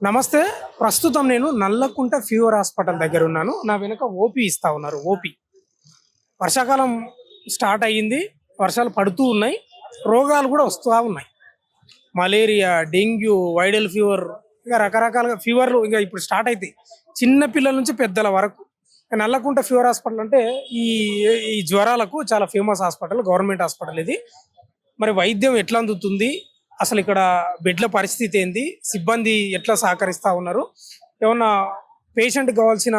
నమస్తే. ప్రస్తుతం నేను నల్లకుంట ఫీవర్ హాస్పిటల్ దగ్గర ఉన్నాను. నా వెనుక ఓపీ ఇస్తా ఉన్నారు. ఓపీ వర్షాకాలం స్టార్ట్ అయ్యింది. వర్షాలు పడుతూ ఉన్నాయి. రోగాలు కూడా వస్తూ ఉన్నాయి. మలేరియా, డెంగ్యూ, వైరల్ ఫీవర్, ఇంకా రకరకాల ఫీవర్లు ఇంకా ఇప్పుడు స్టార్ట్ అవుతాయి. చిన్న పిల్లల నుంచి పెద్దల వరకు. నల్లకుంట ఫీవర్ హాస్పిటల్ అంటే ఈ ఈ జ్వరాలకు చాలా ఫేమస్ హాస్పిటల్, గవర్నమెంట్ హాస్పిటల్ ఇది. మరి వైద్యం ఎట్లా అందుతుంది, అసలు ఇక్కడ బెడ్ల పరిస్థితి ఏంది, సిబ్బంది ఎట్లా సహకరిస్తూ ఉన్నారు, ఏమన్నా పేషెంట్కి కావాల్సిన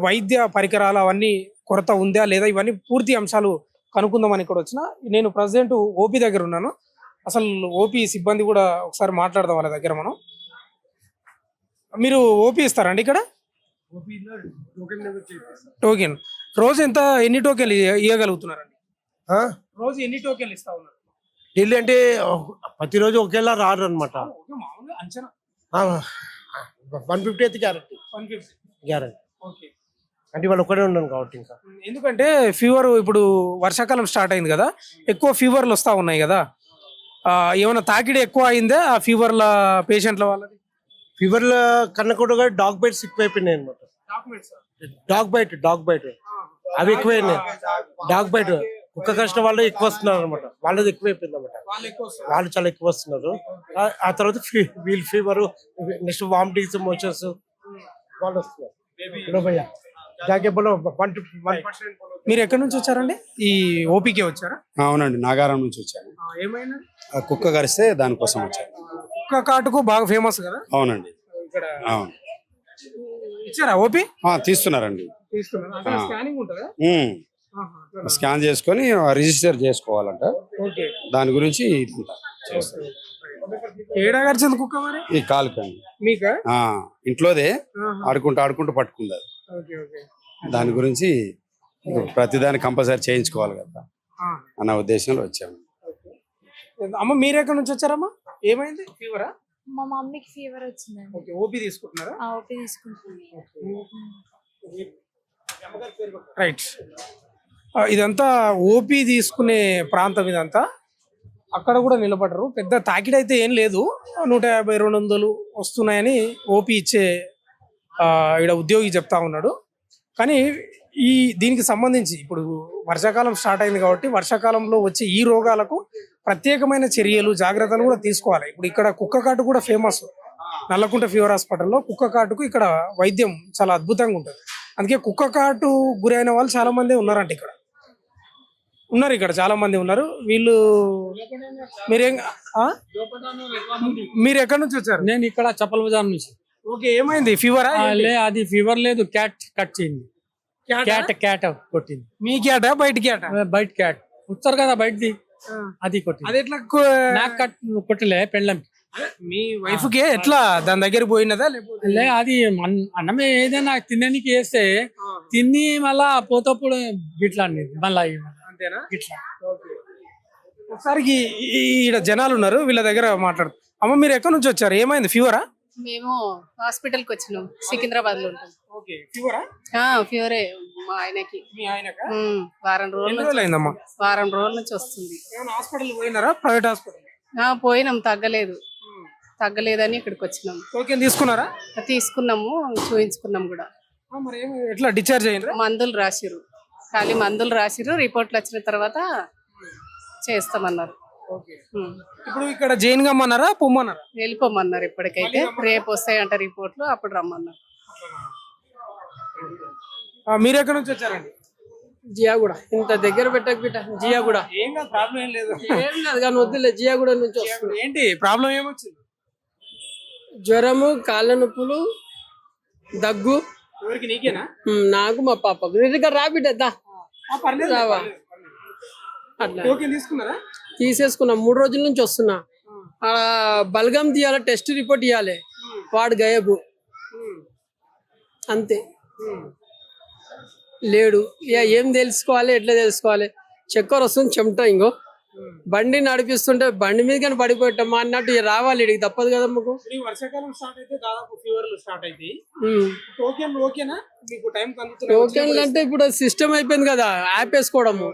వైద్య పరికరాలు అవన్నీ కొరత ఉందా లేదా, ఇవన్నీ పూర్తి అంశాలు కనుక్కుందామని ఇక్కడ వచ్చిన. నేను ప్రజెంట్ ఓపీ దగ్గర ఉన్నాను. అసలు ఓపీ సిబ్బంది కూడా ఒకసారి మాట్లాడదాం వాళ్ళ దగ్గర. మనం మీరు ఓపీ ఇస్తారండి ఇక్కడ? టోకెన్ రోజు ఎన్ని టోకెన్లు ఇవ్వగలుగుతున్నారండి? రోజు ఎన్ని టోకెన్లు ఇస్తా ఉన్నారు? ఢిల్లీ అంటే ప్రతిరోజు ఒకేలా రారు అనమాట. అంచనా 150 అయితే గ్యారంటీ ఓకే. అంటే వాళ్ళు ఒక్కడే ఉన్నాను కాబట్టి. ఇంకా ఎందుకంటే ఫీవర్ ఇప్పుడు వర్షాకాలం స్టార్ట్ అయింది కదా, ఎక్కువ ఫీవర్లు వస్తూ ఉన్నాయి కదా. ఏమైనా తాకిడి ఎక్కువ అయిందే ఆ ఫీవర్ల పేషెంట్ల వాళ్ళది? ఫీవర్ల కన్నా కూడా డాగ్ బైట్స్ ఎక్కువ అయిపోయినాయి అనమాట. డాగ్ బైట్ అవి ఎక్కువైనాయి. డాగ్ బైట్ కుక్క కష్టం వాళ్ళు ఎక్కువ వస్తున్నారు అనమాట. వాళ్ళది ఎక్కువ అయిపోయింది అనమాట. వాళ్ళు చాలా ఎక్కువ వస్తున్నారు. ఆ తర్వాత వీల్ ఫీవర్, నెక్స్ట్ వామిటింగ్స్, మోషన్స్ వాళ్ళు వస్తున్నారు. మీరు ఎక్కడి నుంచి వచ్చారండి? ఈ ఓపీకే వచ్చారా? అవునండి, నాగారం నుంచి వచ్చాను. ఏమైనా కుక్క కరిస్తే దానికోసం వచ్చాను. కుక్క కాటుకు బాగా ఫేమస్ కదా. అవునండి, ఇక్కడ అవును. ఇచ్చారా ఓపీ? తీస్తున్నారండి. స్కానింగ్ ఉంటుందా? స్కాన్ చేసుకొని రిజిస్టర్ చేసుకోవాలంట. దాని గురించి ఏడా గడిచింది కుక్క మరి? ఈ కాలుకండి మీకా? ఇంట్లోదే ఆడుకుంటూ పట్టుకుంది. దాని గురించి ప్రతిదాన్ని కంపల్సరీ చేయించుకోవాలి కదా అన్న ఉద్దేశంలో వచ్చాము. అమ్మ మీరు ఎక్కడి నుంచి వచ్చారమ్మా? ఏమైంది? ఫీవరా? మా మమ్మీకి ఫీవర్ వచ్చిందండి. ఓపీ తీసుకుంటున్నారా? ఓపీ తీసుకుంటున్నాను. రైట్. ఇదంతా ఓపీ తీసుకునే ప్రాంతం ఇదంతా. అక్కడ కూడా నిలబడరు. పెద్ద తాకిడి అయితే ఏం లేదు. 150, 200 వస్తున్నాయని ఓపీ ఇచ్చే ఇక్కడ ఉద్యోగి చెప్తా ఉన్నాడు. కానీ దీనికి సంబంధించి ఇప్పుడు వర్షాకాలం స్టార్ట్ అయింది కాబట్టి వర్షాకాలంలో వచ్చే ఈ రోగాలకు ప్రత్యేకమైన చర్యలు, జాగ్రత్తలు కూడా తీసుకోవాలి. ఇప్పుడు ఇక్కడ కుక్క కాటు కూడా ఫేమస్. నల్లకుంట ఫీవర్ హాస్పిటల్లో కుక్క కాటుకు ఇక్కడ వైద్యం చాలా అద్భుతంగా ఉంటుంది. అందుకే కుక్క కాటు గురైన వాళ్ళు చాలా మంది ఉన్నారంట. ఇక్కడ చాలా మంది ఉన్నారు. వీళ్ళు మీరు ఎక్కడి నుంచి వచ్చారు? నేను ఇక్కడ చప్పల్ బజార్ నుంచి. ఓకే. ఏమైంది? ఫీవరా? అది ఫీవర్ లేదు, క్యాట్ కట్ చేయింది. క్యాట్ కొట్టింది. మీ క్యాటా బయట క్యాటా? బయట క్యాట్ వచ్చారు కదా బయటది, అది కొట్టింది. అది ఎట్లా? నాకు కొట్టలే, పెళ్ళం. మీ వైఫ్ కి ఎట్లా దాని దగ్గర పోయినదా? లే, అది అన్నమే ఏదైనా తినడానికి వేస్తే తిని మళ్ళా పోతప్పుడు గిట్లా మళ్ళా అంతేనా? ఇట్లా ఒకసారి ఈడ జనాలు ఉన్నారు, వీళ్ళ దగ్గర మాట్లాడు. అమ్మ మీరు ఎక్కడి నుంచి వచ్చారు? ఏమైంది? ఫీవరా? మేము హాస్పిటల్ కి వచ్చినాం, సికింద్రాబాద్ లో ఉంటాం. ఫీవరా? ఫీవరే మా ఆయనకి. మీ ఆయనకా? వారం రోజుల నుంచి వస్తుంది. హాస్పిటల్ పోయినారా? ప్రైవేట్ హాస్పిటల్ పోయినాం, తగ్గలేదని ఇక్కడికి వచ్చినాం. టోకెన్ తీసుకున్నారా? తీసుకున్నాము, చూయించుకున్నాం కూడా. మరి ఎట్లా డిశ్చార్జ్ అయ్యారు? మందులు రాసిరు, ఖాళీ మందులు రాసిరు. రిపోర్ట్లు వచ్చిన తర్వాత చేస్తామన్నారు. ఇప్పుడు ఇక్కడ జైన్ గమ్మన్నారా, పొమ్మన్నారా? వెళ్ళిపోమన్నారు. ఇప్పటికైతే రేపు వస్తాయంట రిపోర్ట్లు, అప్పుడు రమ్మన్నారు. మీరు ఎక్కడి నుంచి వచ్చారండి? జియాగూడ. ఇంత దగ్గర పెట్టక బిడ్డ, జియాగూడ. ఏం కాదు, ప్రాబ్లం ఏం లేదు. ఏం లేదు కానీ వద్దులే, జియాగూడ నుంచి వస్తుంది. ఏంటి ప్రాబ్లం? ఏమొచ్చింది? జ్వరము, కాళ్ళ నొప్పులు, దగ్గు. ఎవరికి? నీకేనా? నాకు, మా పాపకు. ఇక్కడ రా బిడ్డ, రావా. అట్లా తీసుకున్నారా? తీసేసుకున్నా. 3 రోజుల నుంచి వస్తున్నా. బల్గం తీయాలి, టెస్ట్ రిపోర్ట్ ఇవ్వాలి. వాడు గయబు అంతే, లేడు. ఏం తెలుసుకోవాలి, ఎట్లా తెలుసుకోవాలి? చక్కెర వస్తుంది, చెమట. ఇంకో బండి నడిపిస్తుంటే బండి మీద కానీ పడిపోయామా అన్నట్టు రావాలి. ఇడికి తప్పదు కదా మాకు. వర్షాకాలం స్టార్ట్ అయితే దాదాపు ఫీవర్లు స్టార్ట్ అయితే టోకెన్లు అంటే ఇప్పుడు సిస్టమ్ అయిపోయింది కదా, యాప్ వేసుకోవడము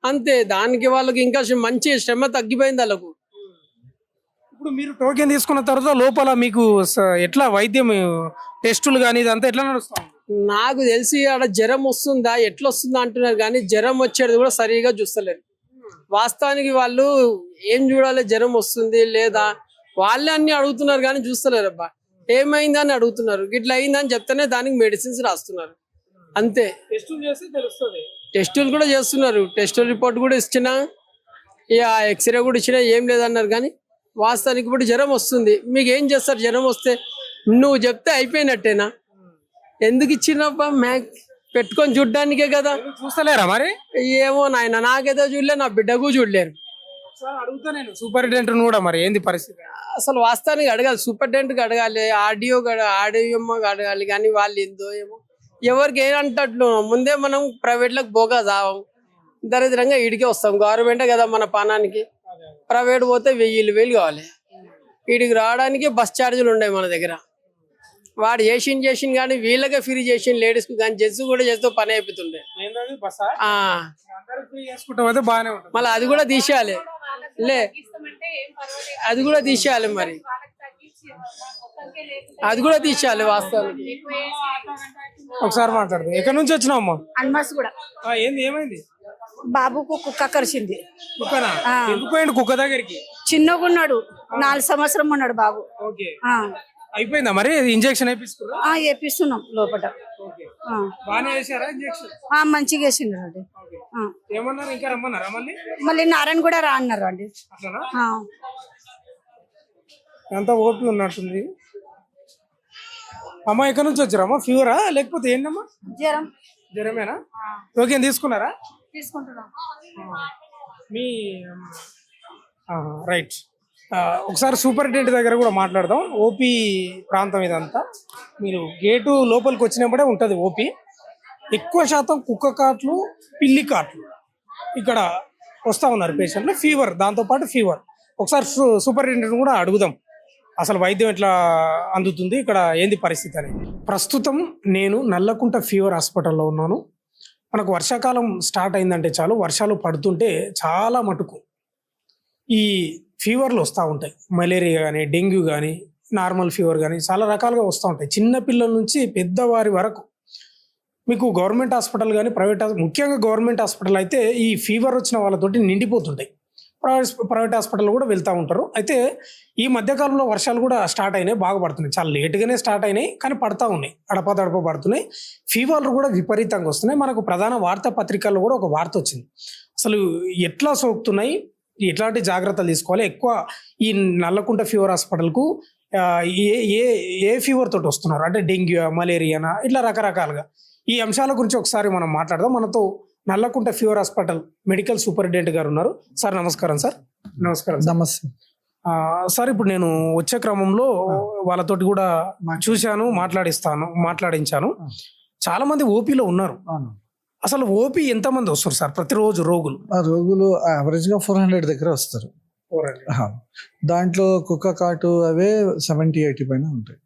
అంతే. దానికి వాళ్ళకి ఇంకా మంచి శ్రమ తగ్గిపోయింది వాళ్ళకు. ఇప్పుడు మీరు టోకెన్ తీసుకున్న తర్వాత లోపల మీకు ఎట్లా వైద్యం టెస్టులు కానీ ఇదంతా ఎట్లా నడుస్తా ఉంది? నాకు తెలిసి ఆడ జ్వరం వస్తుందా ఎట్లా వస్తుందా అంటున్నారు కానీ జ్వరం వచ్చేది కూడా సరిగా చూస్తలేరు. వాస్తవానికి వాళ్ళు ఏం చూడాలి, జ్వరం వస్తుంది లేదా వాళ్ళే అన్ని అడుగుతున్నారు కానీ చూస్తలేరు. అబ్బా ఏమైందని అడుగుతున్నారు, ఇట్లా అయిందని చెప్తేనే దానికి మెడిసిన్స్ రాస్తున్నారు అంతే. టెస్టులు చేస్తే తెలుస్తుంది. టెస్టులు కూడా చేస్తున్నారు, టెస్టుల రిపోర్ట్ కూడా ఇచ్చినా ఇక ఎక్స్రే కూడా ఇచ్చినా ఏం లేదన్నారు. కానీ వాస్తవానికి ఇప్పుడు జ్వరం వస్తుంది, మీకు ఏం చేస్తారు? జ్వరం వస్తే నువ్వు చెప్తే అయిపోయినట్టేనా? ఎందుకు ఇచ్చినప్ప మ్యాక్ పెట్టుకొని చూడ్డానికే కదా. చూస్తలేరా మరి? ఏమో నాయన, నాకైతే చూడలే, నా బిడ్డకు చూడలేరు. ఒకసారి అడుగుతా నేను సూపరింటెండెంట్ కూడా, మరి ఏంది పరిస్థితి? అసలు వాస్తవానికి అడగాలి, సూపరింటెండెంట్కి అడగాలి, ఆర్డీఓ అడగాలి. కానీ వాళ్ళు ఏందో ఏమో ఎవరికి ఏమంటట్లు. ముందే మనం ప్రైవేట్లకు పోగా చావం, దరిద్రంగా ఈడికే వస్తాం. గవర్నమెంటే కదా మన పానానికి. ప్రైవేట్ పోతే 1000 కావాలి. వీడికి రావడానికి బస్ ఛార్జీలు ఉన్నాయి మన దగ్గర. వాడు చేసిన కానీ వీళ్ళకే ఫ్రీ చేసిన లేడీస్ కు కానీ జెంట్స్ కూడా చేస్తూ పని అయిపోతుండే. మళ్ళీ అది కూడా తీసేయాలి, అది కూడా తీసేయాలి, మరి అది కూడా తీసేయాలి వాస్తవానికి. ఒకసారి మాట్లాడదు. ఎక్కడి నుంచి వచ్చినావు అమ్మా? అన్మాస్ కూడా ఏంది, ఏమైంది? బాబుకు కుక్క కరిచింది. కుక్కనా? ఎందుకు పోయిండు కుక్క దగ్గరికి? చిన్నగా ఉన్నాడు, 4 సంవత్సరం ఉన్నాడు బాబు. ఓకే, అయిపోయిందా మరి? ఇంజెక్షన్ వేపిస్తున్నా? వేపిస్తున్నాం లోపల. బాగానే వేసారా ఇంజెక్షన్? మంచిగా వేసిండ్రు అండి. ఏమన్నారు, ఇంకా రమ్మన్నారా మళ్ళీ నారాయణ కూడా రా అన్నారు అండి. అట్లనా? ఎంత ఓపి ఉన్నట్టుంది. అమ్మ ఎక్కడి నుంచి వచ్చారమ్మా? ఫీవరా లేకపోతే ఏంటమ్మా? జ్వరం. జ్వరమేనా? ఓకే, తీసుకున్నారా? తీసుకుంటున్నాం. మీ రైట్. ఒకసారి సూపరింటెండెంట్ దగ్గర కూడా మాట్లాడదాం. ఓపీ ప్రాంతం ఇదంతా. మీరు గేటు లోపలికి వచ్చినప్పుడే ఉంటుంది ఓపీ. ఎక్కువ శాతం కుక్క కాట్లు, పిల్లి కాట్లు ఇక్కడ వస్తూ ఉన్నారు పేషెంట్లు. ఫీవర్, దాంతోపాటు ఫీవర్. ఒకసారి సూపరింటెండెంట్ కూడా అడుగుదాం అసలు వైద్యం ఎట్లా అందుతుంది ఇక్కడ, ఏంది పరిస్థితి అని. ప్రస్తుతం నేను నల్లకుంట ఫీవర్ హాస్పిటల్లో ఉన్నాను. మనకు వర్షాకాలం స్టార్ట్ అయిందంటే చాలు, వర్షాలు పడుతుంటే చాలా మటుకు ఈ ఫీవర్లు వస్తూ ఉంటాయి. మలేరియా కానీ, డెంగ్యూ కానీ, నార్మల్ ఫీవర్ కానీ చాలా రకాలుగా వస్తూ ఉంటాయి. చిన్న పిల్లల నుంచి పెద్దవారి వరకు. మీకు గవర్నమెంట్ హాస్పిటల్ కానీ ప్రైవేట్, ముఖ్యంగా గవర్నమెంట్ హాస్పిటల్ అయితే ఈ ఫీవర్ వచ్చిన వాళ్ళతోటి నిండిపోతుంటాయి. ప్రైవేట్ హాస్పిటల్ కూడా వెళ్తూ ఉంటారు. అయితే ఈ మధ్యకాలంలో వర్షాలు కూడా స్టార్ట్ అయినాయి, బాగా పడుతున్నాయి. చాలా లేటుగానే స్టార్ట్ అయినాయి కానీ పడతా ఉన్నాయి, అడపదడప పడుతున్నాయి. ఫీవర్లు కూడా విపరీతంగా వస్తున్నాయి. మనకు ప్రధాన వార్తా పత్రికల్లో కూడా ఒక వార్త వచ్చింది. అసలు ఎట్లా సోకుతున్నాయి, ఎట్లాంటి జాగ్రత్తలు తీసుకోవాలి. ఎక్కువ ఈ నల్లకుంట ఫీవర్ హాస్పిటల్కు ఏ ఫీవర్ తోటి వస్తున్నారు అంటే డెంగ్యూ, మలేరియానా, ఇట్లా రకరకాలుగా. ఈ అంశాల గురించి ఒకసారి మనం మాట్లాడదాం. మనతో Nallakunta fever hospital medical superintendent గారు ఉన్నారు. సార్ నమస్కారం. సార్ నమస్కారం. నమస్తే సార్, ఇప్పుడు నేను వచ్చే క్రమంలో వాళ్ళతోటి కూడా చూశాను, మాట్లాడించాను. చాలా మంది ఓపీలో ఉన్నారు. అసలు ఓపీ ఎంతమంది వస్తారు సార్ ప్రతిరోజు రోగులు? రోగులు యావరేజ్ గా 400 దగ్గర వస్తారు. దాంట్లో కుక్క కాటు అవే 70-80 పైన ఉంటాయి.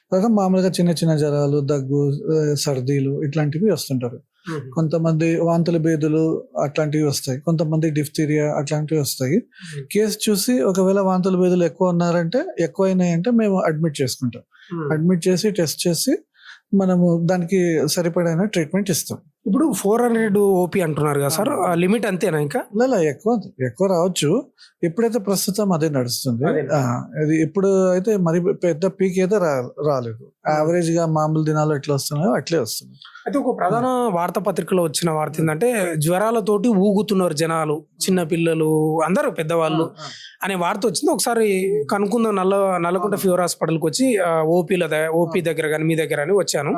తర్వాత మామూలుగా చిన్న చిన్న జ్వరాలు, దగ్గు, సర్దీలు ఇట్లాంటివి వస్తుంటారు. కొంతమంది వాంతుల బేదులు అట్లాంటివి వస్తాయి. కొంతమంది డిఫ్తీరియా అట్లాంటివి వస్తాయి. కేసు చూసి ఒకవేళ వాంతుల బేదులు ఎక్కువ ఉన్నారంటే, ఎక్కువ అయినాయంటే మేము అడ్మిట్ చేసుకుంటాం. అడ్మిట్ చేసి టెస్ట్ చేసి మనము దానికి సరిపడైన ట్రీట్మెంట్ ఇస్తాం. ఇప్పుడు 400 ఓపీ అంటున్నారు కదా సార్, లిమిట్ అంతేనా? ఇంకా ఎక్కువ రావచ్చు. ఎప్పుడైతే ప్రస్తుతం అదే నడుస్తుంది. అది ఇప్పుడు అయితే మరి పెద్ద పీక్ అయితే రాలేదు. యావరేజ్ గా మామూలు దినాలు ఎట్లా వస్తున్నాయో అట్లే వస్తుంది. అయితే ఒక ప్రధాన వార్తాపత్రికలో వచ్చిన వార్త ఏంటంటే ఊగుతున్నారు జనాలు, చిన్న పిల్లలు, అందరూ పెద్దవాళ్ళు అనే వార్త వచ్చింది. ఒకసారి కనుక్కుందాం. నల్లకుంట ఫీవర్ హాస్పిటల్కి వచ్చి ఓపీ దగ్గర కానీ మీ దగ్గర అని వచ్చాను.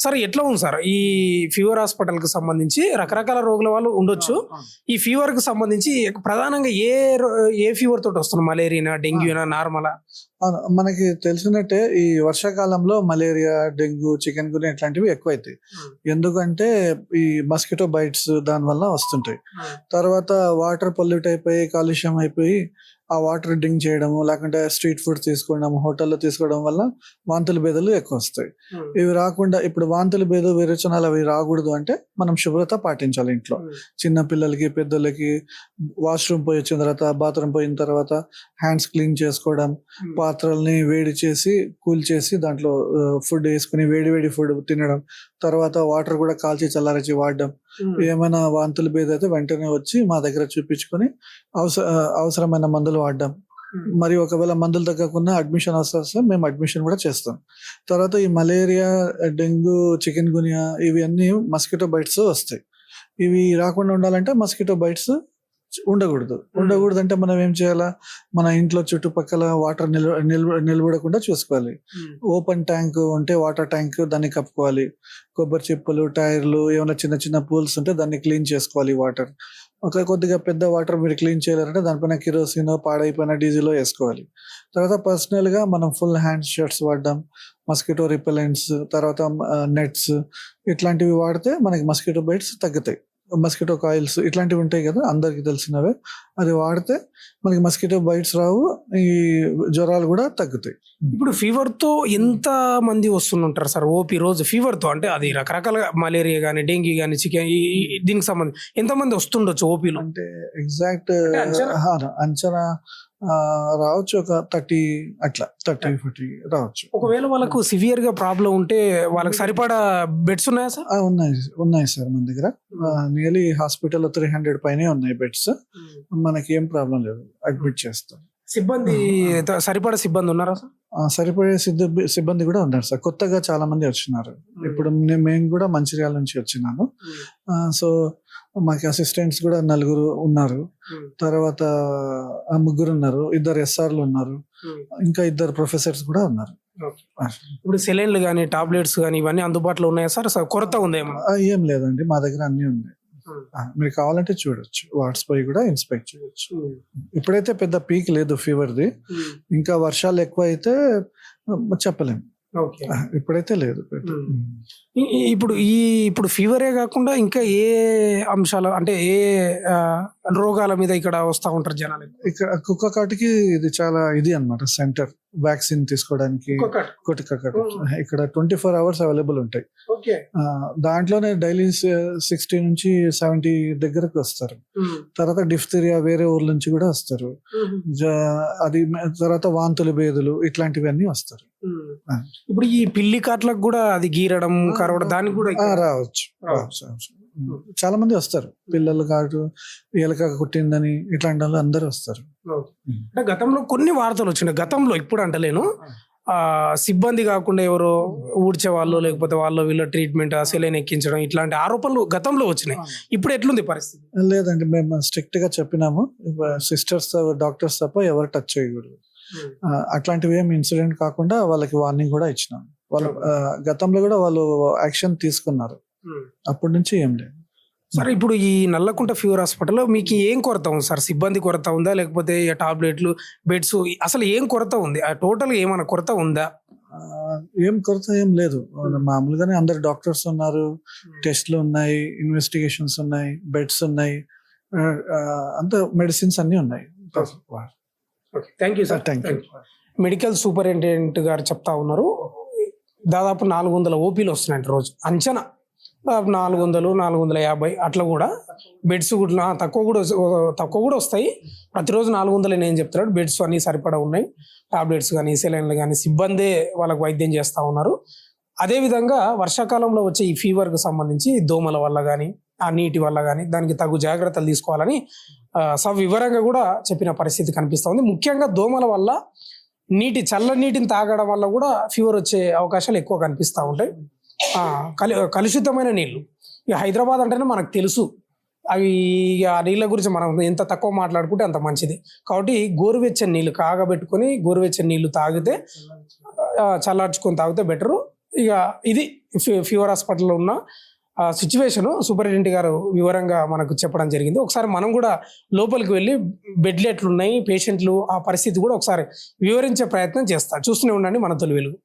సార్ ఎట్లా ఉంది సార్ ఈ ఫీవర్ హాస్పిటల్ కి సంబంధించి? రకరకాల రోగుల వాళ్ళు ఉండొచ్చు. ఈ ఫీవర్ కి సంబంధించి ప్రధానంగా ఏ ఫీవర్ తోటి వస్తున్నారు? మలేరియా, డెంగ్యూనా, నార్మలా? మనకి తెలిసినట్టే ఈ వర్షాకాలంలో మలేరియా, డెంగ్యూ, చికెన్ గున్యా ఇట్లాంటివి ఎక్కువైతాయి. ఎందుకంటే ఈ మస్కిటో బైట్స్ దాని వల్ల వస్తుంటాయి. తర్వాత వాటర్ పొల్యూట్ అయిపోయి, కాలుష్యం అయిపోయి ఆ వాటర్ డ్రింక్ చేయడము, లేకుంటే స్ట్రీట్ ఫుడ్ తీసుకోవడం, హోటల్లో తీసుకోవడం వల్ల వాంతులు బేదలు ఎక్కువ వస్తాయి. ఇవి రాకుండా ఇప్పుడు వాంతులు బేదు, విరేచనాలు అవి రాకూడదు అంటే మనం శుభ్రత పాటించాలి ఇంట్లో. చిన్న పిల్లలకి, పెద్దలకి వాష్రూమ్ పోయి వచ్చిన తర్వాత, బాత్రూమ్ పోయిన తర్వాత హ్యాండ్స్ క్లీన్ చేసుకోవడం, పాత్రల్ని వేడి చేసి కూల్ చేసి దాంట్లో ఫుడ్ వేసుకుని వేడి వేడి ఫుడ్ తినడం, తర్వాత వాటర్ కూడా కాల్చి చల్లారచి వాడడం. ఏమైనా వాంతులు బేదైతే వెంటనే వచ్చి మా దగ్గర చూపించుకొని అవసరమైన మందులు వాడడం. మరి ఒకవేళ మందులు తగ్గకుండా అడ్మిషన్ వస్తే మేము అడ్మిషన్ కూడా చేస్తాం. తర్వాత ఈ మలేరియా, డెంగ్యూ, చికెన్ గున్యా ఇవి అన్నీ మస్కిటో బైట్స్ వస్తాయి. ఇవి రాకుండా ఉండాలంటే మస్కిటో బైట్స్ ఉండకూడదు అంటే మనం ఏం చేయాలా, మన ఇంట్లో చుట్టుపక్కల వాటర్ నిలబడకుండా చూసుకోవాలి. ఓపెన్ ట్యాంక్ ఉంటే వాటర్ ట్యాంక్ దాన్ని కప్పుకోవాలి. కొబ్బరి చిప్పలు, టైర్లు, ఏమైనా చిన్న చిన్న పూల్స్ ఉంటే దాన్ని క్లీన్ చేసుకోవాలి. వాటర్ కొద్దిగా పెద్ద వాటర్ మీరు క్లీన్ చేయాలంటే దానిపైన కిరోసిన్, పాడైపోయిన డీజిల్ వేసుకోవాలి. తర్వాత పర్సనల్ గా మనం ఫుల్ హ్యాండ్ షర్ట్స్ వాడడం, మస్కిటో రిపెలెంట్స్, తర్వాత నెట్స్ ఇట్లాంటివి వాడితే మనకి మస్కిటో బైట్స్ తగ్గుతాయి. మస్కిటో కాయిల్స్ ఇట్లాంటివి ఉంటాయి కదా, అందరికి తెలిసినవే. అది వాడితే మనకి మస్కిటో బైట్స్ రావు, ఈ జ్వరాలు కూడా తగ్గుతాయి. ఇప్పుడు ఫీవర్ తో ఎంత మంది వస్తుంటారు సార్ ఓపీ రోజు ఫీవర్ తో? అంటే అది రకరకాల మలేరియా కానీ, డెంగ్యూ కానీ, చికెన్ దీనికి సంబంధించి ఎంత మంది వస్తుండొచ్చు ఓపీలో? అంటే ఎగ్జాక్ట్ అంచనా రావచ్చు, ఒక 30 అట్లా 30-40 రావచ్చు. ఒకవేళ వాళ్ళకు సివియర్ గా ప్రాబ్లం ఉంటే వాళ్ళకి సరిపడా బెడ్స్ ఉన్నాయా సార్? ఉన్నాయి సార్ మన దగ్గర. నియర్లీ హాస్పిటల్లో 300 పైనే ఉన్నాయి బెడ్స్. మనకి ఏం ప్రాబ్లం లేదు, అడ్మిట్ చేస్తాం. సిబ్బంది సరిపడా సిబ్బంది ఉన్నారా సార్? సరిపడే సిబ్బంది కూడా ఉన్నారు సార్. కొత్తగా చాలా మంది వచ్చినారు. ఇప్పుడు మేము కూడా మంచిర్యాల నుంచి వచ్చినాను. సో మాకు అసిస్టెంట్స్ కూడా 4 ఉన్నారు. తర్వాత 3 ఉన్నారు, 2 SRలు ఉన్నారు, ఇంకా 2 ప్రొఫెసర్స్ కూడా ఉన్నారు. ఇప్పుడు సెలైన్లు కానీ, టాబ్లెట్స్ కానీ ఇవన్నీ అందుబాటులో ఉన్నాయా సార్? కొరత ఉందా? ఏం లేదండి, మా దగ్గర అన్ని ఉన్నాయి. మీరు కావాలంటే చూడొచ్చు, వాట్స్ పోయి కూడా ఇన్స్పెక్ట్ చేయొచ్చు. ఇప్పుడైతే పెద్ద పీక్ లేదు ఫీవర్ది. ఇంకా వర్షాలు ఎక్కువ అయితే చెప్పలేము. ఇప్పుడైతే లేదు. ఇప్పుడు ఫీవరే కాకుండా ఇంకా ఏ అంశాలు, అంటే ఏ రోగాల మీద ఇక్కడ వస్తూ ఉంటారు జనాలు? ఇక్కడ కుక్క కాటుకి ఇది చాలా ఇది అన్నమాట సెంటర్. వ్యాక్సిన్ తీసుకోవడానికి ఇక్కడ 24 hours అవైలబుల్ ఉంటాయి. దాంట్లోనే డైలీ 60 నుంచి 70 దగ్గరకు వస్తారు. తర్వాత డిఫ్తీరియా వేరే ఊర్ల నుంచి కూడా వస్తారు. అది తర్వాత వాంతులు, బేదులు ఇట్లాంటివన్నీ వస్తారు. ఇప్పుడు ఈ పిల్లి కాట్లకు కూడా అది గీరడం, కరవడం దానికి కూడా రావచ్చు. చాలా మంది వస్తారు. పిల్లలు కాదు, ఎలక కుట్టిందని ఇట్లాంటి వాళ్ళు అందరూ వస్తారు. అంటే గతంలో కొన్ని వార్తలు వచ్చినాయి, గతంలో ఇప్పుడు అంటలేను, సిబ్బంది కాకుండా ఎవరో ఊడ్చే వాళ్ళు, లేకపోతే వాళ్ళు వీళ్ళ ట్రీట్మెంట్, సెలైన్ ఎక్కించడం ఇట్లాంటి ఆరోపణలు గతంలో వచ్చినాయి. ఇప్పుడు ఎట్లుంది పరిస్థితి? లేదండి, మేము స్ట్రిక్ట్ గా చెప్పినాము, సిస్టర్స్, డాక్టర్స్ తప్ప ఎవరు టచ్ చేయకూడదు. అట్లాంటివి ఏం ఇన్సిడెంట్ కాకుండా వాళ్ళకి వార్నింగ్ కూడా ఇచ్చినాం. వాళ్ళు గతంలో కూడా వాళ్ళు యాక్షన్ తీసుకున్నారు. అప్పటి నుంచి ఏం లేదు సార్. ఇప్పుడు ఈ నల్లకుంట ఫీవర్ హాస్పిటల్లో మీకు ఏం కొరత ఉంది సార్? సిబ్బంది కొరత ఉందా, లేకపోతే టాబ్లెట్లు, బెడ్స్, అసలు ఏం కొరత ఉంది? టోటల్ ఏమైనా కొరత ఉందా? ఏం కొరత ఏం లేదు. మామూలుగానే అందరు డాక్టర్స్ ఉన్నారు, టెస్ట్లు ఉన్నాయి, ఇన్వెస్టిగేషన్స్ ఉన్నాయి, బెడ్స్ ఉన్నాయి, అంత మెడిసిన్స్ అన్ని ఉన్నాయి. Thank you sir. Thank you. Medical superintendent గారు చెప్తా ఉన్నారు, దాదాపు 400 ఓపీలు వస్తున్నాయంట రోజు. అంచనా 400, 450 అట్లా కూడా. బెడ్స్ కూడా తక్కువ కూడా వస్తాయి. ప్రతిరోజు 400 నేను చెప్తున్నాడు. బెడ్స్ అన్ని సరిపడా ఉన్నాయి, టాబ్లెట్స్ కానీ, సెలైన్లు కానీ, సిబ్బందే వాళ్ళకు వైద్యం చేస్తూ ఉన్నారు. అదేవిధంగా వర్షాకాలంలో వచ్చే ఈ ఫీవర్కి సంబంధించి దోమల వల్ల కానీ, ఆ నీటి వల్ల కానీ దానికి తగు జాగ్రత్తలు తీసుకోవాలని సవివరంగా కూడా చెప్పిన పరిస్థితి కనిపిస్తూ ఉంది. ముఖ్యంగా దోమల వల్ల, చల్ల నీటిని తాగడం వల్ల కూడా ఫీవర్ వచ్చే అవకాశాలు ఎక్కువ కనిపిస్తూ ఉంటాయి. కలుషితమైన నీళ్లు, ఇక హైదరాబాద్ అంటేనే మనకు తెలుసు, అవి ఆ నీళ్ళ గురించి మనం ఎంత తక్కువ మాట్లాడుకుంటే అంత మంచిది. కాబట్టి గోరువెచ్చని నీళ్ళు కాగబెట్టుకొని గోరువెచ్చని నీళ్ళు తాగితే, చల్లార్చుకొని తాగితే బెటరు. ఇక ఇది ఫీవర్ హాస్పిటల్లో ఉన్న సిచ్యువేషన్ సూపరింటెండెంట్ గారు వివరంగా మనకు చెప్పడం జరిగింది. ఒకసారి మనం కూడా లోపలికి వెళ్ళి బెడ్లు ఎట్లున్నాయి, పేషెంట్లు ఆ పరిస్థితి కూడా ఒకసారి వివరించే ప్రయత్నం చేస్తా. చూస్తూనే ఉండండి మన తొలి వెలుగు.